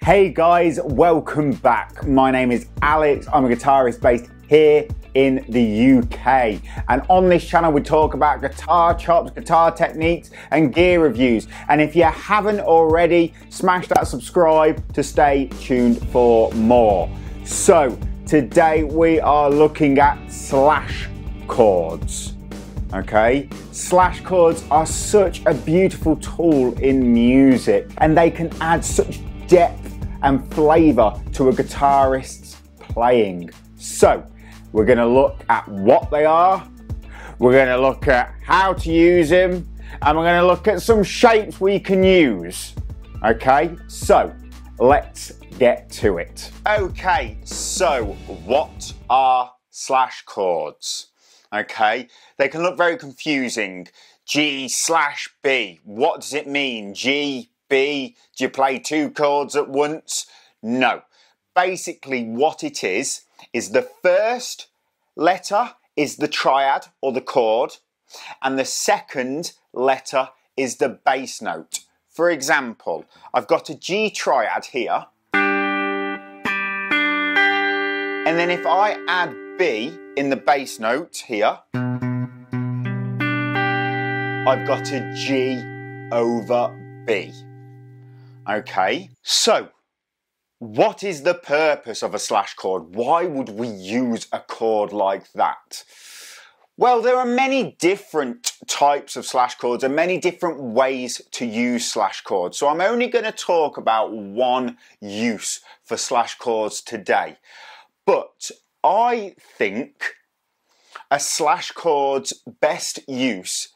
Hey guys, welcome back. My name is Alex. I'm a guitarist based here in the UK. And on this channel, we talk about guitar chops, guitar techniques, and gear reviews. And if you haven't already, smash that subscribe to stay tuned for more. So today we are looking at slash chords. Okay, slash chords are such a beautiful tool in music, and they can add such depth and flavor to a guitarist's playing. So we're going to look at what they are, we're going to look at how to use them, and we're going to look at some shapes we can use. Okay, so let's get to it. Okay, so what are slash chords? Okay, they can look very confusing. G slash B, what does it mean? G, B, do you play two chords at once? No. Basically what it is the first letter is the triad or the chord, and the second letter is the bass note. For example, I've got a G triad here, and then if I add B in the bass note here, I've got a G over B. Okay, so what is the purpose of a slash chord? Why would we use a chord like that? Well, there are many different types of slash chords and many different ways to use slash chords. So I'm only going to talk about one use for slash chords today. But I think a slash chord's best use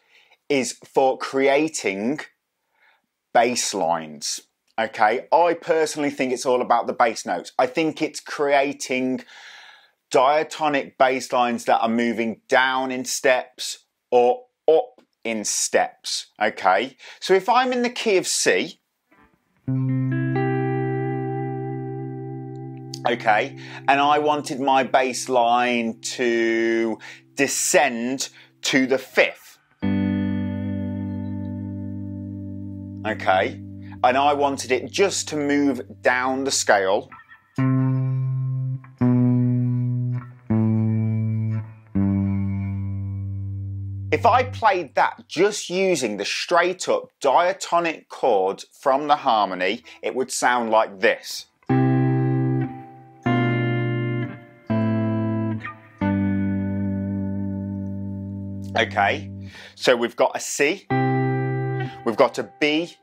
is for creating bass lines. Okay, I personally think it's all about the bass notes. I think it's creating diatonic bass lines that are moving down in steps or up in steps. Okay, so if I'm in the key of C, okay, and I wanted my bass line to descend to the fifth, okay, and I wanted it just to move down the scale, if I played that just using the straight up diatonic chord from the harmony, it would sound like this. Okay, so we've got a C, we've got a B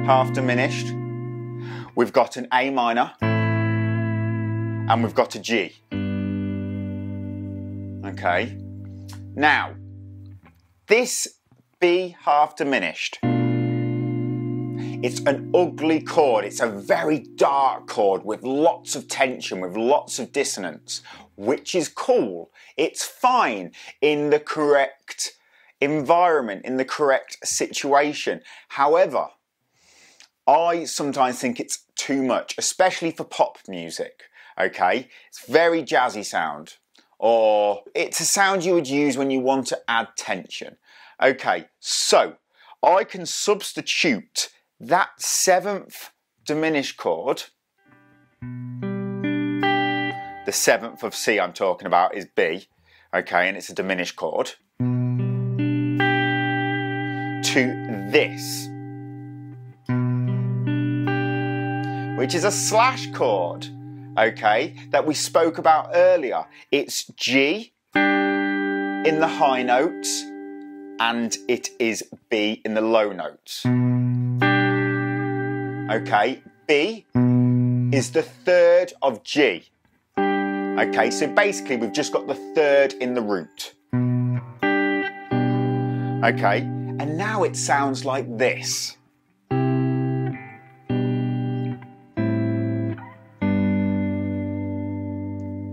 half diminished, we've got an A minor, and we've got a G. Okay, now this B half diminished, it's an ugly chord. It's a very dark chord with lots of tension, with lots of dissonance, which is cool. It's fine in the correct environment, in the correct situation. However, I sometimes think it's too much, especially for pop music. Okay, it's very jazzy sound, or it's a sound you would use when you want to add tension. Okay, so I can substitute that seventh diminished chord, the seventh of C I'm talking about is B, okay, and it's a diminished chord, to this, which is a slash chord, okay, that we spoke about earlier. It's G in the high notes and it is B in the low notes. Okay, B is the third of G. Okay, so basically we've just got the third in the root. Okay, and now it sounds like this.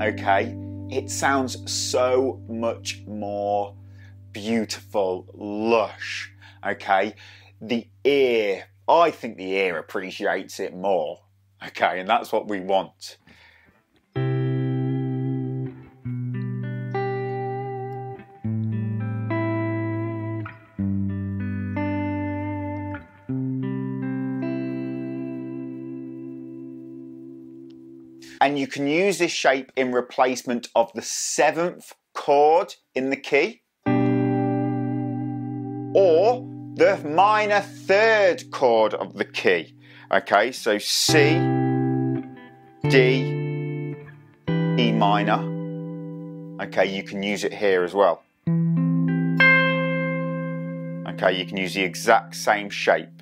Okay, it sounds so much more beautiful, lush. Okay, the ear, I think the ear appreciates it more. Okay, and that's what we want. and you can use this shape in replacement of the 7th chord in the key, or the minor 3rd chord of the key. Okay, so C, D, E minor. Okay, you can use it here as well. Okay, you can use the exact same shape.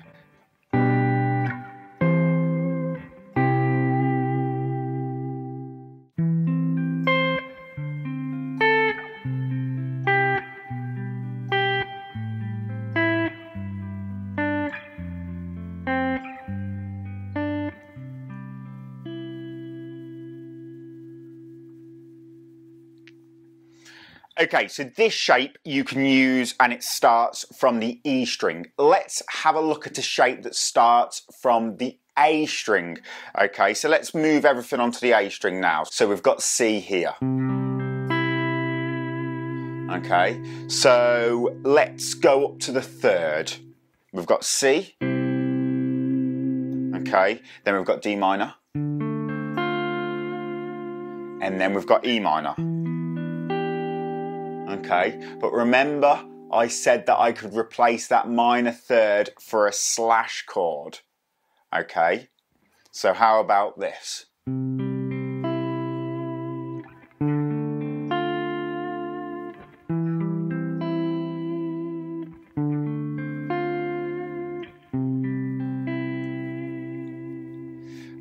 Okay, so this shape you can use and it starts from the E string. Let's have a look at a shape that starts from the A string. Okay, so let's move everything onto the A string now. So we've got C here. Okay, so let's go up to the 3rd. We've got C. Okay, then we've got D minor. And then we've got E minor. Okay, but remember I said that I could replace that minor 3rd for a slash chord. Okay, so how about this?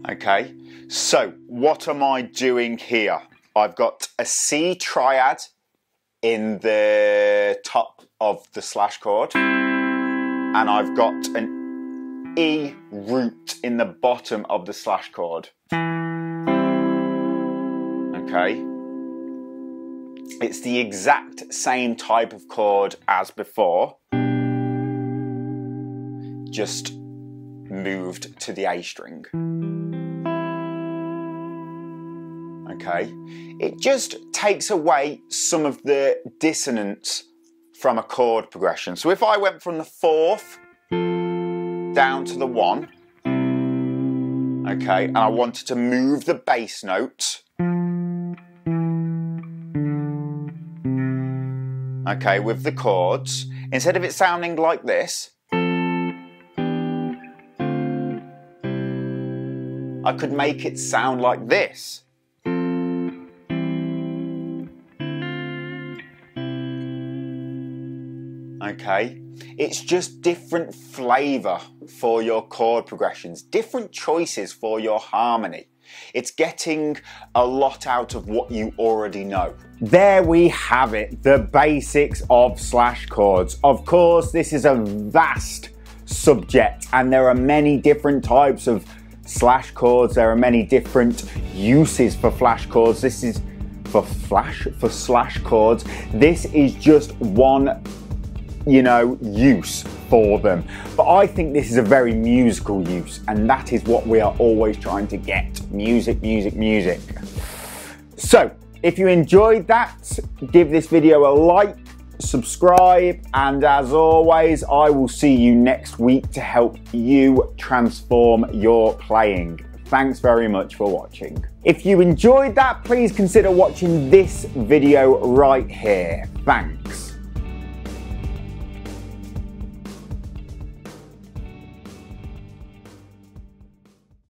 Okay, so what am I doing here? I've got a C triad in the top of the slash chord, and I've got an E root in the bottom of the slash chord. Okay, it's the exact same type of chord as before, just moved to the A string. Okay, it just takes away some of the dissonance from a chord progression. So if I went from the 4th down to the 1, okay, and I wanted to move the bass notes, okay, with the chords, instead of it sounding like this, I could make it sound like this. Okay, it's just different flavour for your chord progressions, different choices for your harmony. It's getting a lot out of what you already know. There we have it, the basics of slash chords. Of course, this is a vast subject and there are many different types of slash chords. There are many different uses for flash chords. This is for slash chords. This is just one use for them. But I think this is a very musical use, and that is what we are always trying to get. Music, music, music. So, if you enjoyed that, give this video a like, subscribe, and as always, I will see you next week to help you transform your playing. Thanks very much for watching. If you enjoyed that, please consider watching this video right here. Thanks.